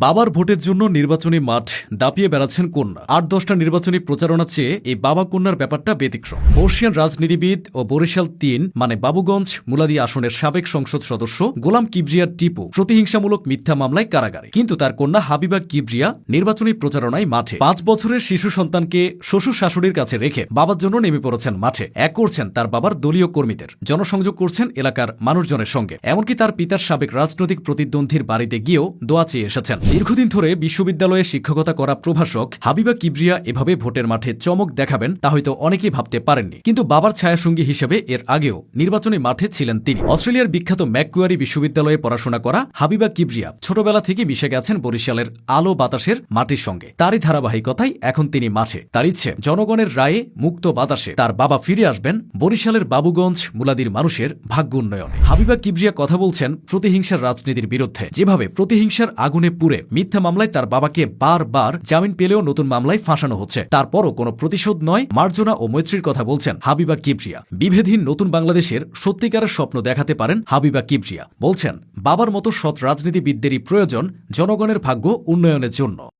বাবার ভোটের জন্য নির্বাচনী মাঠ দাপিয়ে বেড়াচ্ছেন কন্যা। ৮-১০টা নির্বাচনী প্রচারণা চেয়ে এই বাবা কন্যার ব্যাপারটা ব্যতিক্রম। বর্ষিয়ান রাজনীতিবিদ ও বরিশাল ৩ মানে বাবুগঞ্জ মুলাদি আসনের সাবেক সংসদ সদস্য গোলাম কিবরিয়া টিপু প্রতিহিংসামূলক মিথ্যা মামলায় কারাগারে, কিন্তু তার কন্যা হাবিবা কিবরিয়া নির্বাচনী প্রচারণায় মাঠে। ৫ বছরের শিশু সন্তানকে শ্বশুর শাশুড়ির কাছে রেখে বাবার জন্য নেমে পড়েছেন মাঠে। এক করছেন তার বাবার দলীয় কর্মীদের, জনসংযোগ করছেন এলাকার মানুষজনের সঙ্গে, এমনকি তার পিতার সাবেক রাজনৈতিক প্রতিদ্বন্দ্বীর বাড়িতে গিয়েও দোয়া চেয়ে এসেছেন। দীর্ঘদিন ধরে বিশ্ববিদ্যালয়ে শিক্ষকতা করা প্রভাষক হাবিবা কিবরিয়া এভাবে ভোটের মাঠে চমক দেখাবেন তা হয়তো অনেকেই ভাবতে পারেননি, কিন্তু বাবার ছায়াসঙ্গী হিসেবে এর আগেও নির্বাচনী মাঠে ছিলেন তিনি। অস্ট্রেলিয়ার বিখ্যাত ম্যাককুয়ারি বিশ্ববিদ্যালয়ে পড়াশোনা করা হাবিবা কিবরিয়া ছোটবেলা থেকে মিশে গেছেন বরিশালের আলো বাতাসের মাটির সঙ্গে। তারই ধারাবাহিকতায় এখন তিনি মাঠে। তার ইচ্ছে জনগণের রায়ে মুক্ত বাতাসে তার বাবা ফিরে আসবেন বরিশালের বাবুগঞ্জ মুলাদির মানুষের ভাগ্য উন্নয়নে। হাবিবা কিবরিয়া কথা বলছেন প্রতিহিংসার রাজনীতির বিরুদ্ধে। যেভাবে প্রতিহিংসার আগুনে পুড়ে মিথ্যা মামলায় তার বাবাকে বারবার জামিন পেলেও নতুন মামলায় ফাঁসানো হচ্ছে, তারপরও কোনো প্রতিশোধ নয়, মার্জনা ও মৈত্রীর কথা বলছেন হাবিবা কিবরিয়া। বিভেদহীন নতুন বাংলাদেশের সত্যিকারের স্বপ্ন দেখাতে পারেন হাবিবা কিবরিয়া। বলছেন বাবার মতো সৎ রাজনীতিবিদদেরই প্রয়োজন জনগণের ভাগ্য উন্নয়নের জন্য।